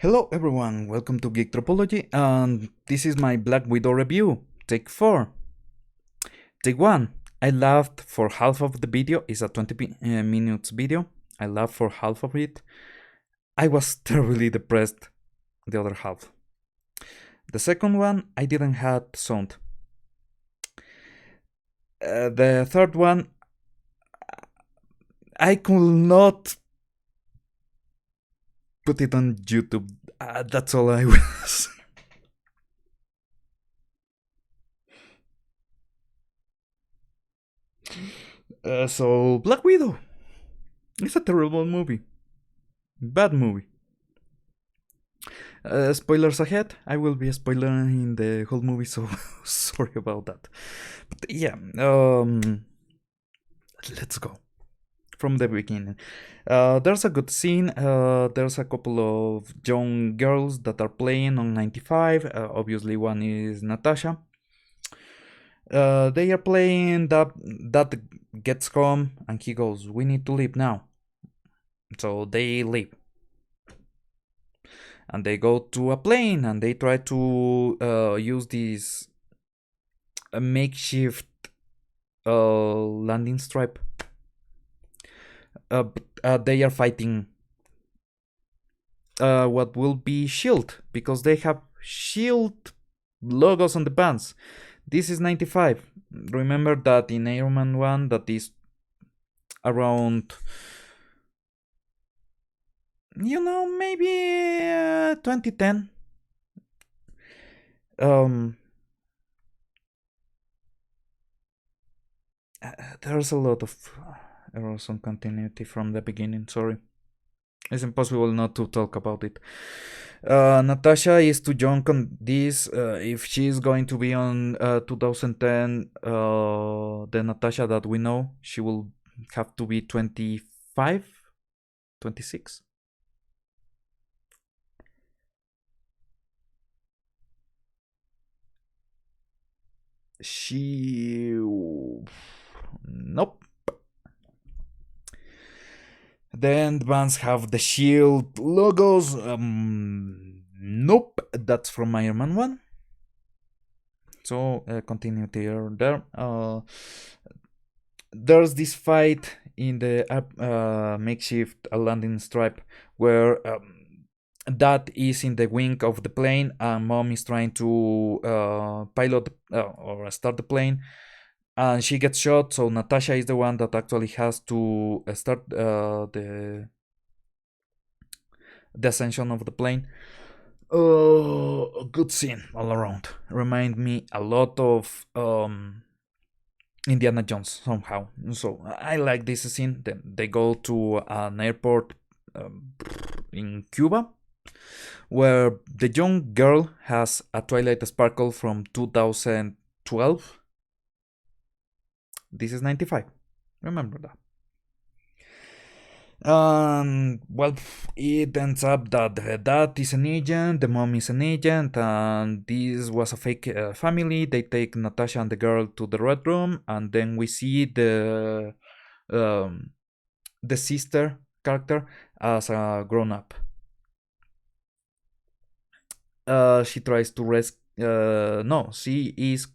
Hello everyone, welcome to Geek Tropology, and this is my Black Widow review, take 4. Take 1, I laughed for half of the video, it's a 20 minutes video, I laughed for half of it. I was terribly depressed the other half. The second one, I didn't have sound. The third one, I could not put it on YouTube. That's all I was. So, Black Widow. It's a terrible movie. Bad movie. Spoilers ahead. I will be spoiling the whole movie, so sorry about that. But yeah, let's go from the beginning. There's a good scene. There's a couple of young girls that are playing on 95. Obviously, one is Natasha. They are playing. That gets home and he goes, "We need to leave now." So they leave. And they go to a plane and they try to use this makeshift landing strip. They are fighting what will be shield, because they have shield logos on the bands. This is 95. Remember that in Iron Man 1 that is around, maybe 2010. There's a lot of errors on continuity from the beginning, sorry. It's impossible not to talk about it. Natasha is too young on this. If she's going to be on 2010, the Natasha that we know, she will have to be 25, 26. Nope. Then the bands have the shield logos. Nope, that's from Iron Man 1. So continuity error there. There's this fight in the makeshift landing strip where Dad is in the wing of the plane and Mom is trying to pilot or start the plane, and she gets shot. So Natasha is the one that actually has to start the ascension of the plane. Good scene all around. Remind me a lot of Indiana Jones somehow. So I like this scene. Then they go to an airport in Cuba, where the young girl has a Twilight Sparkle from 2012. This is 95. Remember that. Well, it ends up that the dad is an agent, the mom is an agent, and this was a fake family. They take Natasha and the girl to the red room, and then we see the sister character as a grown up. She tries to rescue. No, she is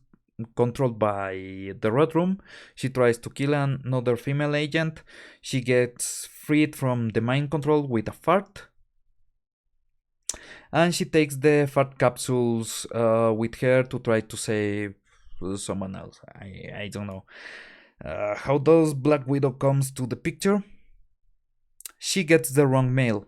controlled by the red room. She tries to kill another female agent. She gets freed from the mind control with a fart, and she takes the fart capsules with her to try to save someone else. I don't know. How does Black Widow comes to the picture? She gets the wrong mail.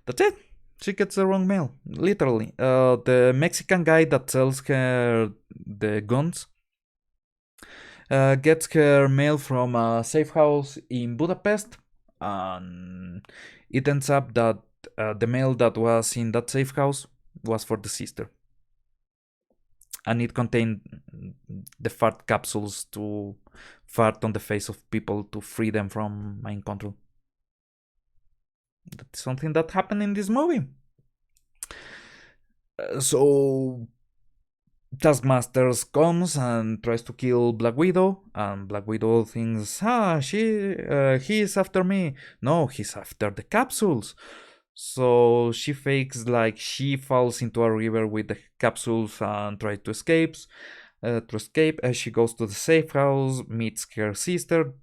That's it. She gets the wrong mail, literally. The Mexican guy that sells her the guns gets her mail from a safe house in Budapest, and it ends up that the mail that was in that safe house was for the sister, and it contained the fart capsules to fart on the face of people to free them from mind control. That's something that happened in this movie. So Taskmaster comes and tries to kill Black Widow, and Black Widow thinks, he's after me. No, he's after the capsules. So she fakes like she falls into a river with the capsules and tries to escape. She goes to the safe house, meets her sister.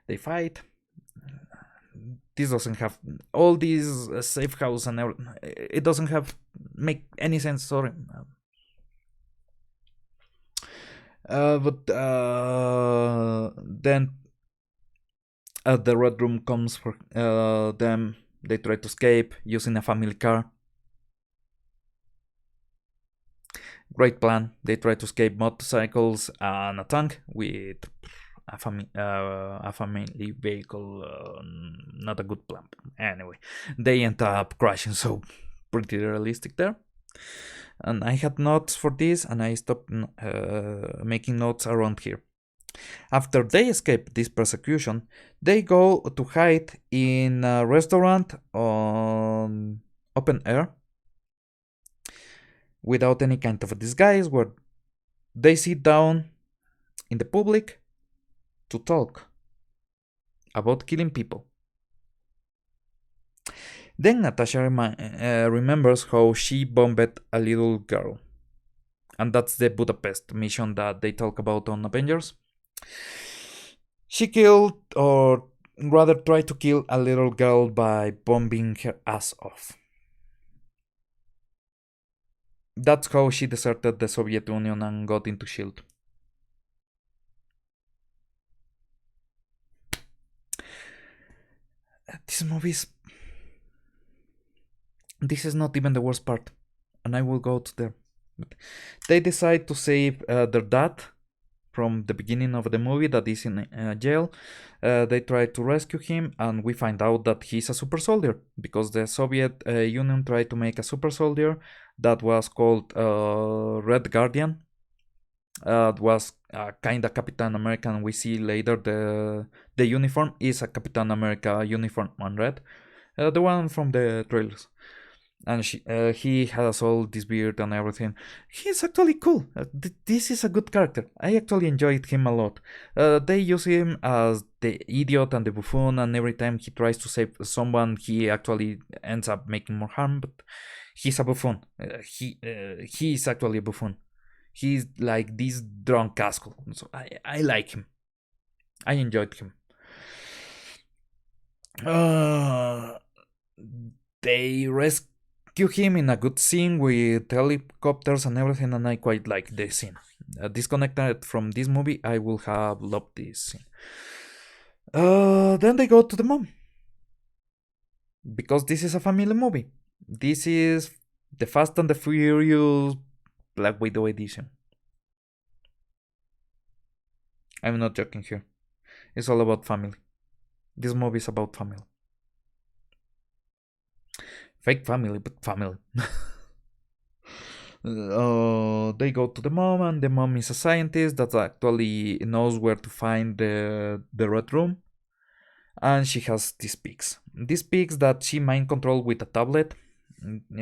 They fight. This doesn't have all these safe house and everything. It doesn't have make any sense. Sorry. But then the Red Room comes for them. They try to escape using a family car. Great plan. They try to escape motorcycles and a tank with a family vehicle. Not a good plan. Anyway, they end up crashing. So pretty realistic there. And I had notes for this, and I stopped making notes around here. After they escape this persecution, they go to hide in a restaurant on open air without any kind of a disguise, where they sit down in the public to talk about killing people. Then Natasha remembers how she bombed a little girl. And that's the Budapest mission that they talk about on Avengers. She killed, or rather tried to kill, a little girl by bombing her ass off. That's how she deserted the Soviet Union and got into S.H.I.E.L.D. This movie's. This is not even the worst part, and I will go to there. They decide to save their dad from the beginning of the movie that is in jail. They try to rescue him, and we find out that he's a super soldier because the Soviet Union tried to make a super soldier that was called Red Guardian. It was kind of Captain America, and we see later the uniform is a Captain America uniform on red, the one from the trailers. And he has all this beard and everything. He's actually cool. This is a good character. I actually enjoyed him a lot. They use him as the idiot and the buffoon, and every time he tries to save someone, he actually ends up making more harm. But he's a buffoon. He is actually a buffoon. He's like this drunk asshole. So I like him. I enjoyed him. They rescue him in a good scene with helicopters and everything, and I quite like the scene. Disconnected from this movie, I will have loved this scene. Then they go to the mom. Because this is a family movie. This is the Fast and the Furious Black Widow edition. I'm not joking here. It's all about family. This movie is about family. Fake family, but family. They go to the mom, and the mom is a scientist that actually knows where to find the red room. And she has these pigs. These pigs that she mind control with a tablet.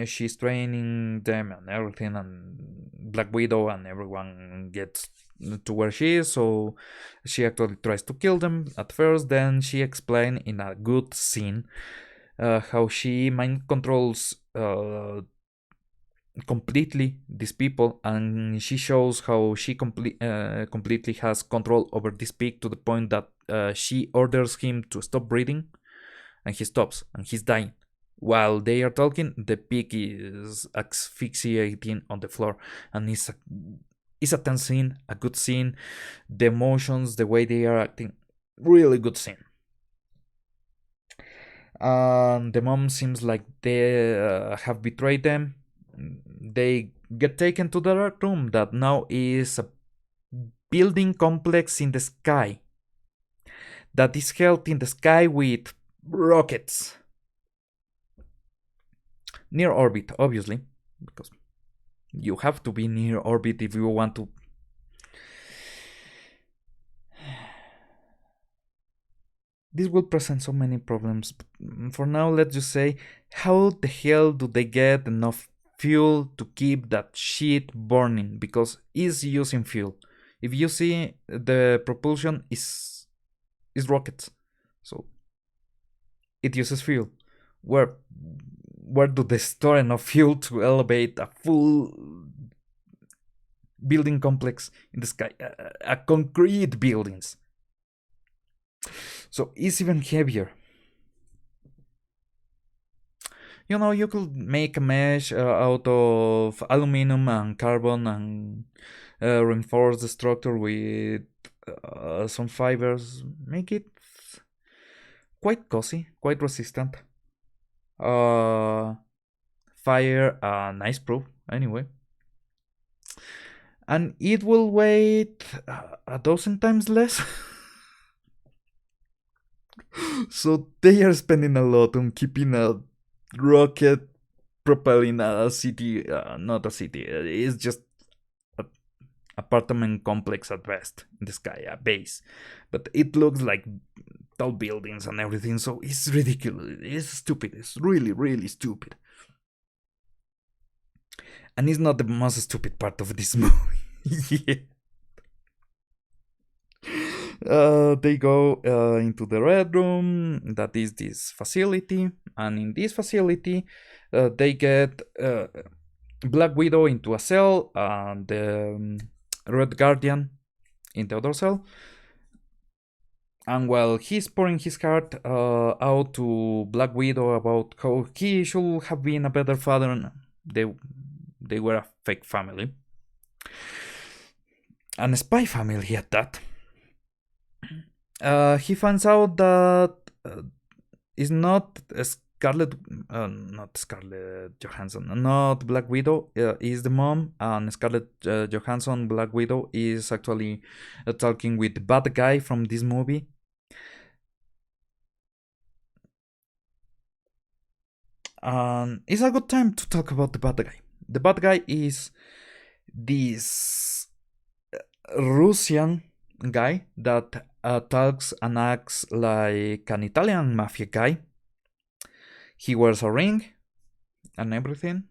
She's training them and everything, and Black Widow and everyone gets to where she is, so she actually tries to kill them at first. Then she explains in a good scene how she mind controls completely these people, and she shows how she completely has control over this pig to the point that she orders him to stop breathing, and he stops, and he's dying. While they are talking, the pig is asphyxiating on the floor, and it's a tense scene, a good scene. The emotions, the way they are acting, really good scene. The mom seems like they have betrayed them. They get taken to the room that now is a building complex in the sky that is held in the sky with rockets. Near orbit, obviously, because you have to be near orbit if you want to. This will present so many problems. But for now, let's just say, how the hell do they get enough fuel to keep that shit burning because it's using fuel. If you see, the propulsion is rockets, so it uses fuel. Where do they store enough fuel to elevate a full building complex in the sky? A concrete buildings. So it's even heavier. You could make a mesh out of aluminum and carbon and reinforce the structure with some fibers. Make it quite cozy, quite resistant. Fire, nice proof, anyway. And it will weigh a dozen times less. So they are spending a lot on keeping a rocket propelling a city, not a city, it's just an apartment complex at best in the sky, a base. But it looks like tall buildings and everything, so it's ridiculous. It's stupid. It's really, really stupid. And it's not the most stupid part of this movie. Yeah. They go into the Red Room, that is this facility, and in this facility, they get Black Widow into a cell and Red Guardian in the other cell. And while he's pouring his heart out to Black Widow about how he should have been a better father, they were a fake family. And a spy family at that. He finds out that it's not not Scarlettjohansson, not Black Widow, is the mom, and Scarlettjohansson, Black Widow, is actually talking with the bad guy from this movie. And it's a good time to talk about the bad guy. The bad guy is this Russian guy that talks and acts like an Italian mafia guy. He wears a ring and everything.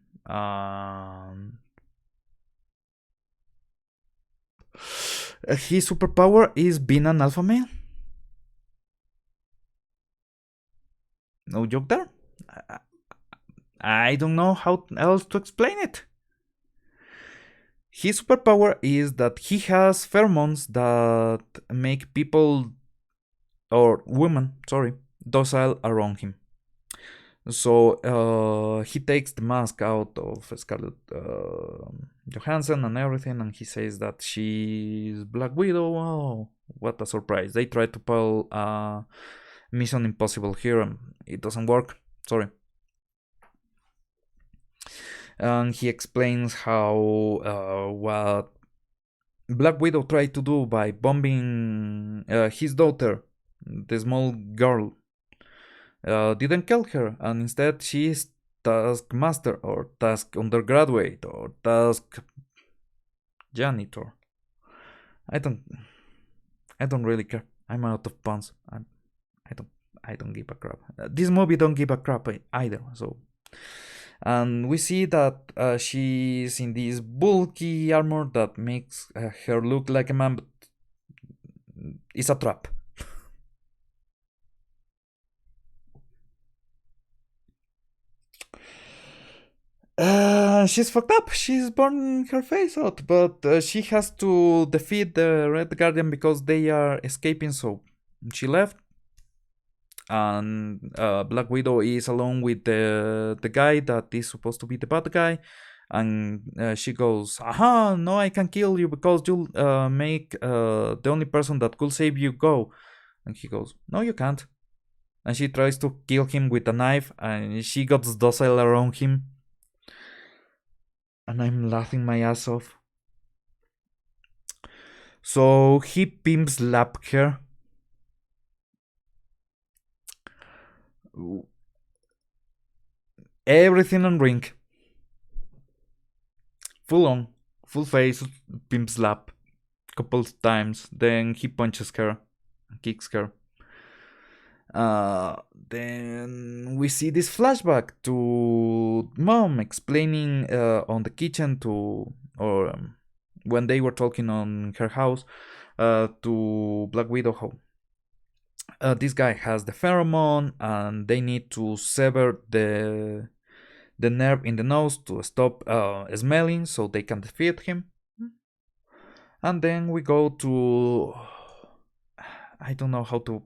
His superpower is being an alpha male. No joke there. I don't know how else to explain it. His superpower is that he has pheromones that make people, or women, docile around him. So he takes the mask out of Scarlett Johansson and everything, and he says that she's Black Widow. Oh, what a surprise. They tried to pull Mission Impossible here, and it doesn't work. Sorry. And he explains how what Black Widow tried to do by bombing his daughter, the small girl, didn't kill her, and instead she is taskmaster or task undergraduate or task janitor. I don't really care. I'm out of puns. I don't give a crap. This movie don't give a crap either. So, and we see that she's in this bulky armor that makes her look like a man, but it's a trap. She's fucked up. She's burning her face out, but she has to defeat the Red Guardian because they are escaping. So she left, and Black Widow is alone with the guy that is supposed to be the bad guy, and she goes, "Aha! No, I can kill you because you make the only person that could save you go." And he goes, "No, you can't." And she tries to kill him with a knife, and she gets docile around him. And I'm laughing my ass off. So he pimp slapped her. Everything on ring. Full on. Full face pimp slap. Couple times. Then he punches her. Kicks her. Then we see this flashback to mom explaining on the kitchen or when they were talking on her house to Black Widow how this guy has the pheromone and they need to sever the nerve in the nose to stop smelling so they can defeat him. And then we go to, I don't know how to,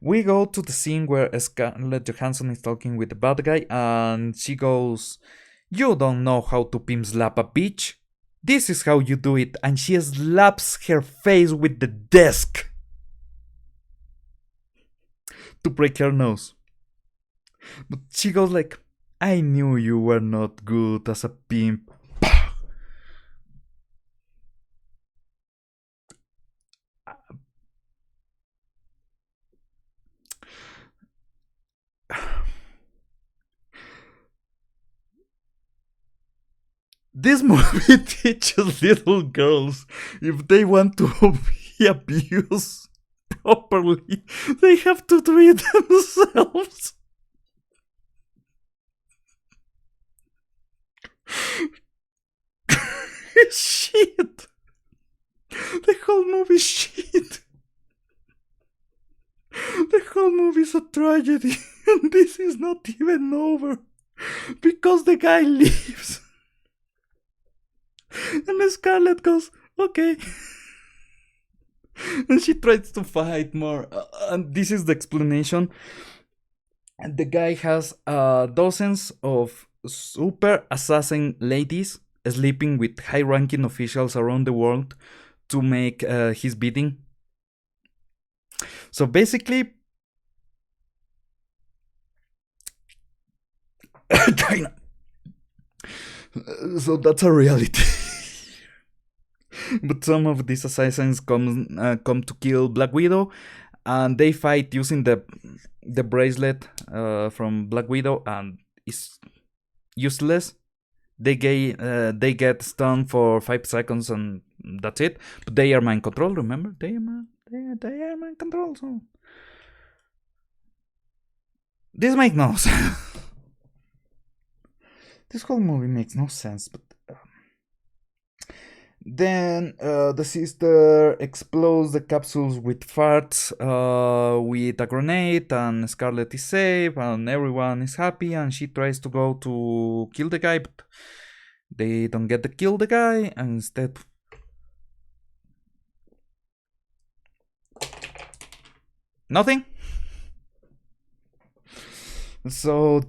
we go to the scene where Scarlett Johansson is talking with the bad guy and she goes, "You don't know how to pimp slap a bitch? This is how you do it," and she slaps her face with the desk to break her nose. But she goes like, "I knew you were not good as a pimp." This movie teaches little girls if they want to be abused properly, they have to do it themselves. Shit! The whole movie shit! The whole movie's a tragedy, and this is not even over because the guy leaves. And Scarlett goes, "Okay." And she tries to fight more. And this is the explanation. And the guy has dozens of super assassin ladies sleeping with high ranking officials around the world to make his bidding. So basically, China. So that's a reality. But some of these assassins come to kill Black Widow, and they fight using the bracelet from Black Widow, and it's useless. They get stunned for 5 seconds, and that's it. But they are mind control. Remember, they are mind control. So this makes no sense. This whole movie makes no sense, but then the sister explodes the capsules with farts with a grenade, and Scarlett is safe, and everyone is happy, and she tries to go to kill the guy, but they don't get to kill the guy, and instead nothing. So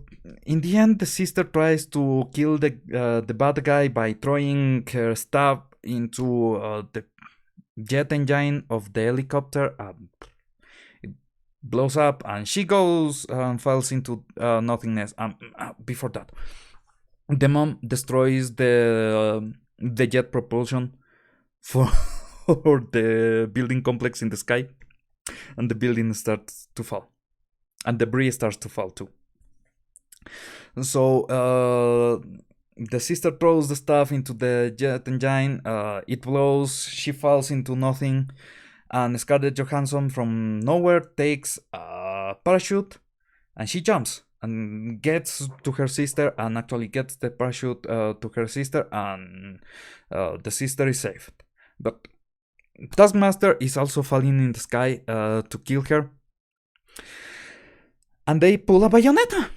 in the end, the sister tries to kill the bad guy by throwing her staff into the jet engine of the helicopter. It blows up, and she goes and falls into nothingness. Before that, the mom destroys the jet propulsion for the building complex in the sky, and the building starts to fall, and debris starts to fall too. So the sister throws the stuff into the jet engine. It blows. She falls into nothing, and Scarlett Johansson from nowhere takes a parachute, and she jumps and gets to her sister, and actually gets the parachute to her sister, and the sister is saved. But Taskmaster is also falling in the sky to kill her, and they pull a bayonetta.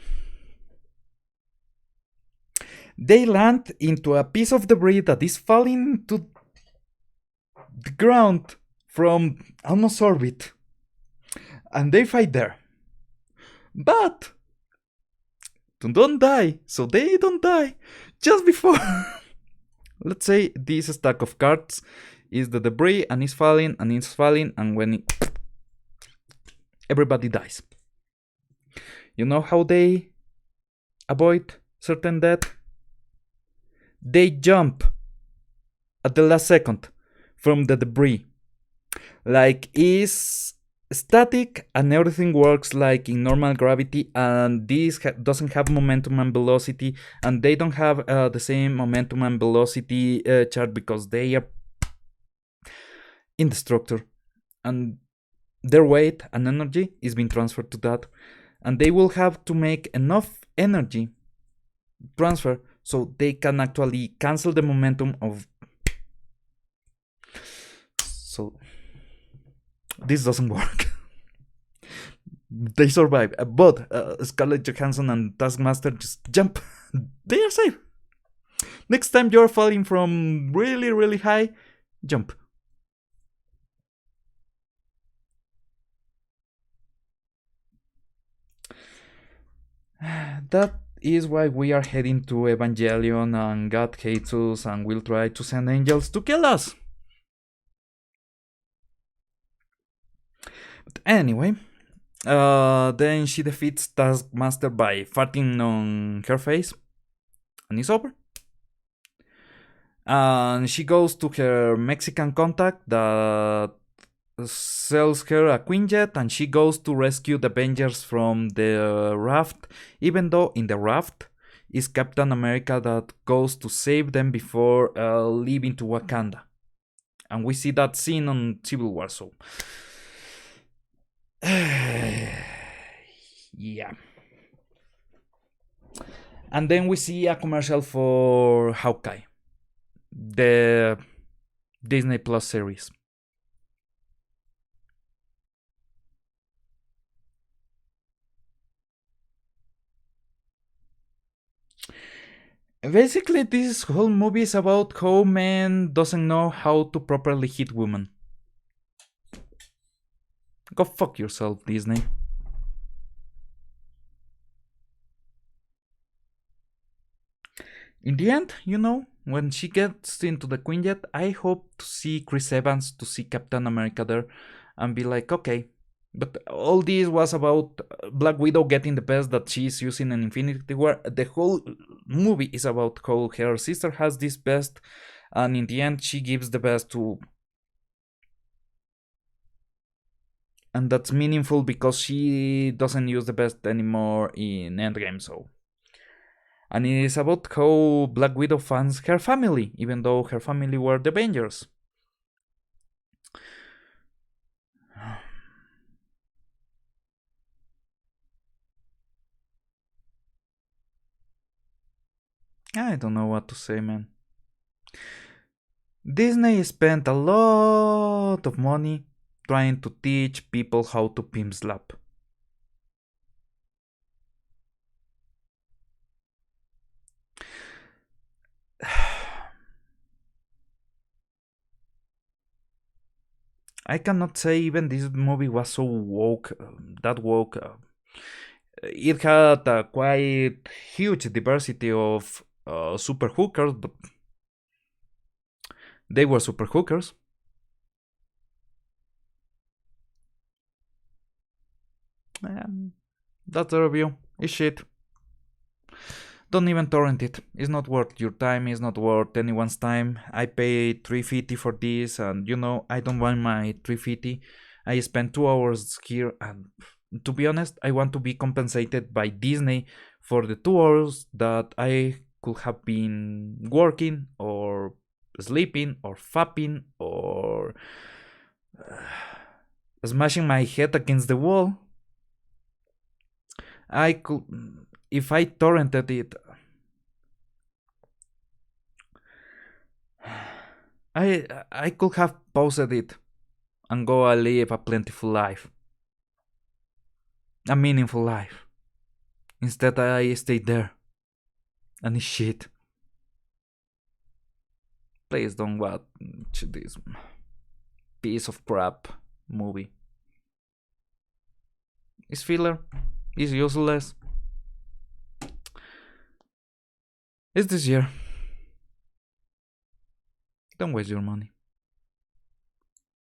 They land into a piece of debris that is falling to the ground from almost orbit, and they fight there. But don't die, so they don't die. Just before, let's say this stack of cards is the debris, and it's falling, and when everybody dies. You know how they avoid certain death? They jump at the last second from the debris. Like, is static and everything works like in normal gravity, and this doesn't have momentum and velocity, and they don't have the same momentum and velocity chart because they are indestructible. and their weight and energy is being transferred to that, and they will have to make enough energy transfer so they can actually cancel the momentum of. So this doesn't work. They survive, but Scarlett Johansson and Taskmaster just jump. They are safe. Next time you're falling from really, really high, jump. That is why we are heading to Evangelion, and God hates us and will try to send angels to kill us. But anyway, then she defeats Taskmaster by farting on her face, and it's over. And she goes to her Mexican contact that sells her a Quinjet, and she goes to rescue the Avengers from the raft, even though in the raft is Captain America that goes to save them before leaving to Wakanda. And we see that scene on Civil War, so yeah. And then we see a commercial for Hawkeye, the Disney Plus series. Basically, this whole movie is about how men doesn't know how to properly hit women. Go fuck yourself, Disney. In the end, when she gets into the Quinjet, I hope to see Chris Evans, to see Captain America there, and be like, okay. But all this was about Black Widow getting the best that she's using in Infinity War. The whole movie is about how her sister has this best, and in the end, she gives the best to. And that's meaningful because she doesn't use the best anymore in Endgame, so. And it is about how Black Widow funds her family, even though her family were the Avengers. I don't know what to say, man. Disney spent a lot of money trying to teach people how to pimp slap. I cannot say even this movie was so woke, that woke. It had a quite huge diversity of super hookers, but they were super hookers. That's the review. It's shit. Don't even torrent it. It's not worth your time. It's not worth anyone's time. I paid $3.50 for this, and I don't want my $3.50. I spent 2 hours here, and to be honest, I want to be compensated by Disney for the 2 hours that I could have been working or sleeping or fapping or smashing my head against the wall. I could, if I torrented it, I could have paused it and go and live a plentiful life, a meaningful life. Instead, I stayed there, and it's shit. Please don't watch this piece of crap movie. It's filler. It's useless. It's this year. Don't waste your money.